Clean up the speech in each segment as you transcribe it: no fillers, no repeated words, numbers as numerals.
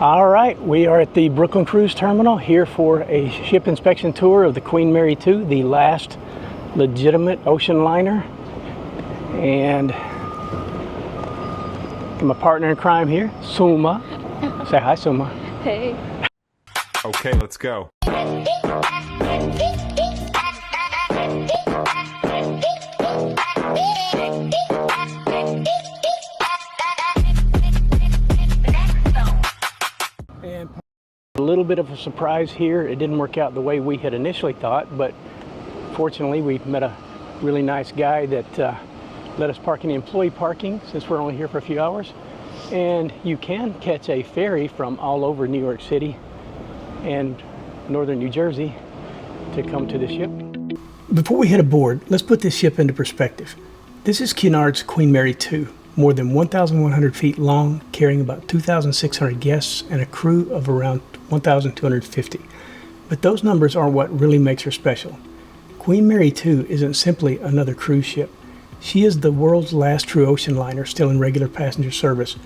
All right, we are at the Brooklyn Cruise Terminal here for a ship inspection tour of the Queen Mary II, the last legitimate ocean liner. And my partner in crime here, Suma. Say hi, Suma. Hey. Okay, let's go. And a little bit of a surprise here. It didn't work out the way we had initially thought, but fortunately we met a really nice guy that let us park in the employee parking since we're only here for a few hours. And you can catch a ferry from all over New York City and northern New Jersey to come to the ship. Before we head aboard, let's put this ship into perspective. This is Cunard's Queen Mary II, more than 1,100 feet long, carrying about 2,600 guests and a crew of around 1,250. But those numbers aren't what really makes her special. Queen Mary II isn't simply another cruise ship. She is the world's last true ocean liner still in regular passenger service.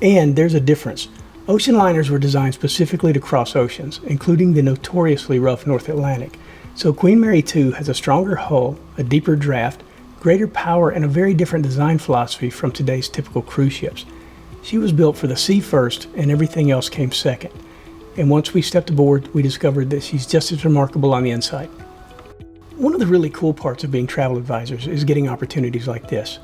And there's a difference. Ocean liners were designed specifically to cross oceans, including the notoriously rough North Atlantic. So Queen Mary II has a stronger hull, a deeper draft, greater power, and a very different design philosophy from today's typical cruise ships. She was built for the sea first, and everything else came second. And once we stepped aboard, we discovered that she's just as remarkable on the inside. One of the really cool parts of being travel advisors is getting opportunities like this.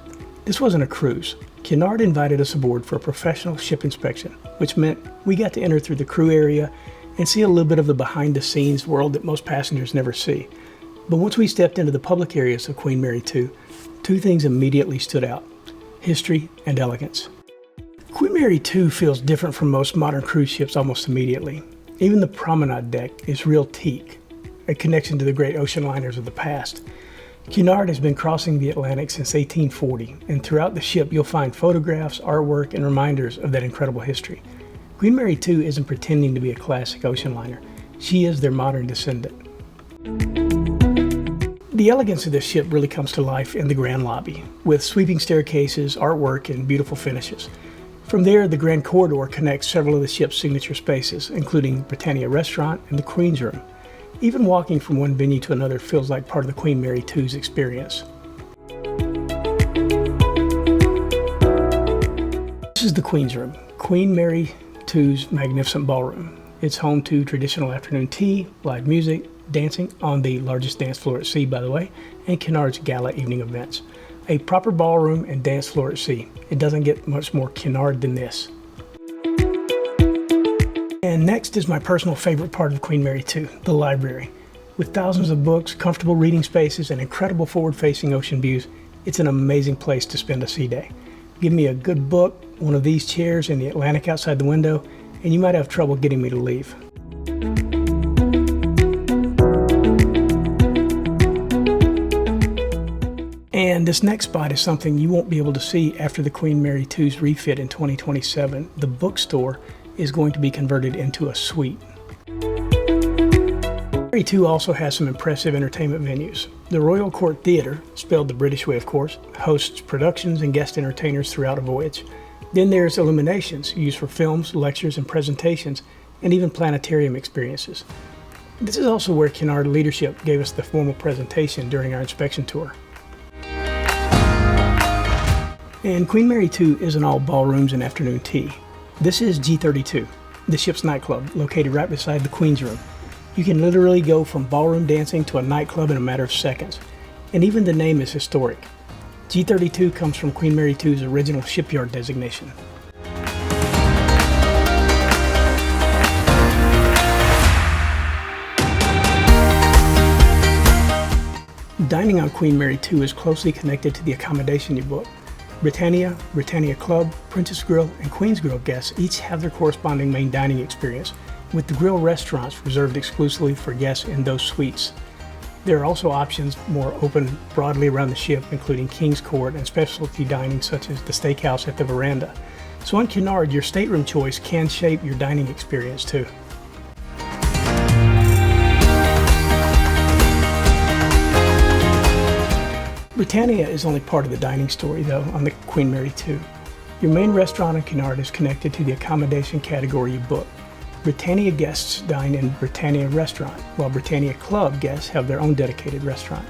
This wasn't a cruise. Cunard invited us aboard for a professional ship inspection, which meant we got to enter through the crew area and see a little bit of the behind-the-scenes world that most passengers never see. But once we stepped into the public areas of Queen Mary II, two things immediately stood out: history and elegance. Queen Mary II feels different from most modern cruise ships almost immediately. Even the promenade deck is real teak, a connection to the great ocean liners of the past. Cunard has been crossing the Atlantic since 1840, and throughout the ship you'll find photographs, artwork, and reminders of that incredible history. Queen Mary II isn't pretending to be a classic ocean liner. She is their modern descendant. The elegance of this ship really comes to life in the grand lobby, with sweeping staircases, artwork, and beautiful finishes. From there, the grand corridor connects several of the ship's signature spaces, including Britannia Restaurant and the Queen's Room. Even walking from one venue to another feels like part of the Queen Mary II's experience. This is the Queen's Room, Queen Mary II's magnificent ballroom. It's home to traditional afternoon tea, live music, dancing on the largest dance floor at sea, by the way, and Cunard's gala evening events. A proper ballroom and dance floor at sea. It doesn't get much more Cunard than this. And next is my personal favorite part of Queen Mary II, the library. With thousands of books, comfortable reading spaces, and incredible forward-facing ocean views, it's an amazing place to spend a sea day. Give me a good book, one of these chairs, and the Atlantic outside the window, and you might have trouble getting me to leave. And this next spot is something you won't be able to see after the Queen Mary II's refit in 2027. The bookstore is going to be converted into a suite. Mary II also has some impressive entertainment venues. The Royal Court Theatre, spelled the British way of course, hosts productions and guest entertainers throughout a voyage. Then there's Illuminations, used for films, lectures, and presentations, and even planetarium experiences. This is also where Cunard leadership gave us the formal presentation during our inspection tour. And Queen Mary II isn't all ballrooms and afternoon tea. This is G32, the ship's nightclub, located right beside the Queen's Room. You can literally go from ballroom dancing to a nightclub in a matter of seconds. And even the name is historic. G32 comes from Queen Mary II's original shipyard designation. Dining on Queen Mary II is closely connected to the accommodation you book. Britannia, Britannia Club, Princess Grill, and Queen's Grill guests each have their corresponding main dining experience, with the grill restaurants reserved exclusively for guests in those suites. There are also options more open broadly around the ship, including King's Court and specialty dining such as the steakhouse at the veranda. So on Cunard, your stateroom choice can shape your dining experience too. Britannia is only part of the dining story though on the Queen Mary II. Your main restaurant in Cunard is connected to the accommodation category you book. Britannia guests dine in Britannia restaurant, while Britannia Club guests have their own dedicated restaurant.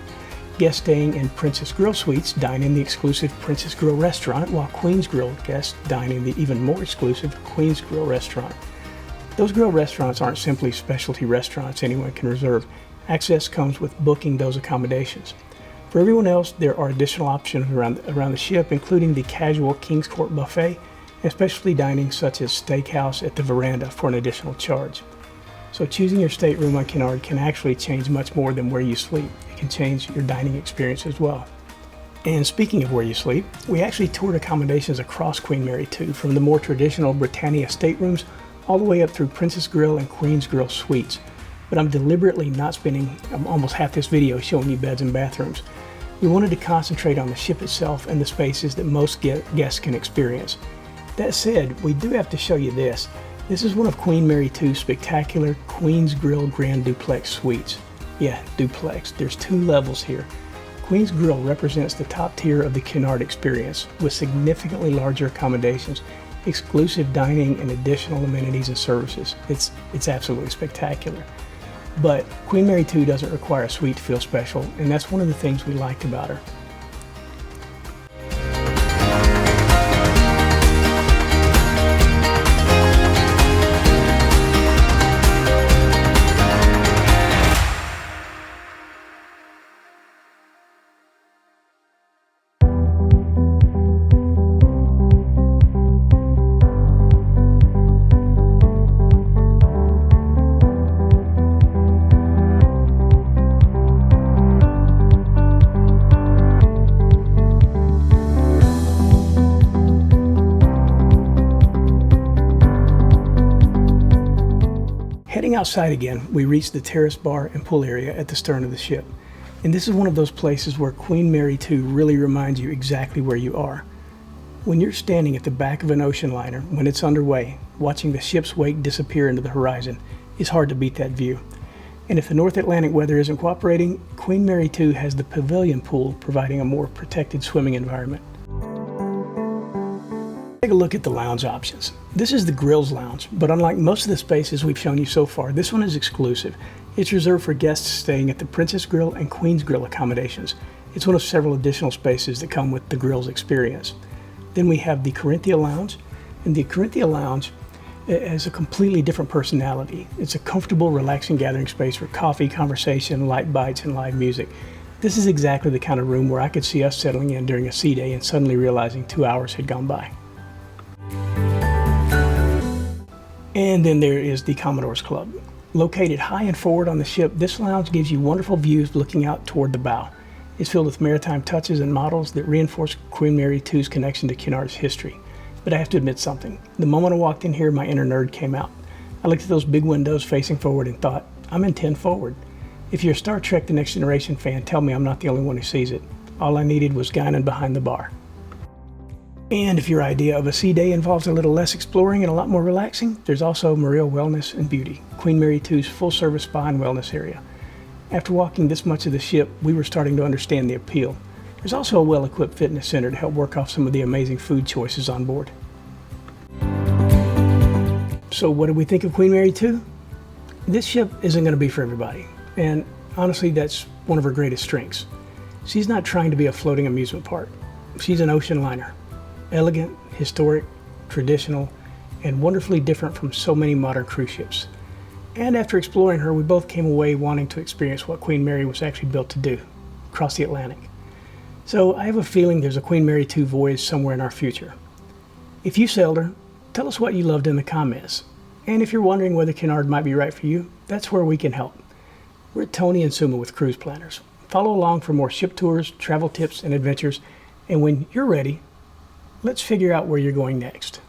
Guests staying in Princess Grill suites dine in the exclusive Princess Grill restaurant, while Queen's Grill guests dine in the even more exclusive Queen's Grill restaurant. Those grill restaurants aren't simply specialty restaurants anyone can reserve. Access comes with booking those accommodations. For everyone else, there are additional options around the ship, including the casual King's Court buffet and specialty dining such as steakhouse at the veranda for an additional charge. So choosing your stateroom on Cunard can actually change much more than where you sleep. It can change your dining experience as well. And speaking of where you sleep, we actually toured accommodations across Queen Mary II, from the more traditional Britannia staterooms all the way up through Princess Grill and Queen's Grill suites. But I'm deliberately not spending almost half this video showing you beds and bathrooms. We wanted to concentrate on the ship itself and the spaces that most guests can experience. That said, we do have to show you this. This is one of Queen Mary II's spectacular Queen's Grill Grand Duplex suites. Yeah, duplex. There's 2 levels here. Queen's Grill represents the top tier of the Cunard experience, with significantly larger accommodations, exclusive dining, and additional amenities and services. It's absolutely spectacular. But Queen Mary II doesn't require a suite to feel special, and that's one of the things we liked about her. Heading outside again, we reached the terrace bar and pool area at the stern of the ship. And this is one of those places where Queen Mary II really reminds you exactly where you are. When you're standing at the back of an ocean liner when it's underway, watching the ship's wake disappear into the horizon, it's hard to beat that view. And if the North Atlantic weather isn't cooperating, Queen Mary II has the pavilion pool providing a more protected swimming environment. Take a look at the lounge options. This is the Grills Lounge, but unlike most of the spaces we've shown you so far, this one is exclusive. It's reserved for guests staying at the Princess Grill and Queen's Grill accommodations. It's one of several additional spaces that come with the Grills experience. Then we have the Corinthia Lounge, and the Corinthia Lounge has a completely different personality. It's a comfortable, relaxing gathering space for coffee, conversation, light bites, and live music. This is exactly the kind of room where I could see us settling in during a sea day and suddenly realizing 2 hours had gone by. And then there is the Commodore's Club. Located high and forward on the ship, this lounge gives you wonderful views looking out toward the bow. It's filled with maritime touches and models that reinforce Queen Mary II's connection to Cunard's history. But I have to admit something. The moment I walked in here, my inner nerd came out. I looked at those big windows facing forward and thought, I'm in 10 forward. If you're a Star Trek The Next Generation fan, tell me I'm not the only one who sees it. All I needed was Guinan behind the bar. And if your idea of a sea day involves a little less exploring and a lot more relaxing, there's also Mareo Wellness and Beauty, Queen Mary II's full-service spa and wellness area. After walking this much of the ship, we were starting to understand the appeal. There's also a well-equipped fitness center to help work off some of the amazing food choices on board. So what did we think of Queen Mary II? This ship isn't going to be for everybody, and honestly, that's one of her greatest strengths. She's not trying to be a floating amusement park. She's an ocean liner. Elegant, historic, traditional, and wonderfully different from so many modern cruise ships. And after exploring her, we both came away wanting to experience what Queen Mary was actually built to do, cross the Atlantic. So I have a feeling there's a Queen Mary II voyage somewhere in our future. If you sailed her, tell us what you loved in the comments. And if you're wondering whether Cunard might be right for you, that's where we can help. We're Tony and Suma with Cruise Planners. Follow along for more ship tours, travel tips, and adventures. And when you're ready, let's figure out where you're going next.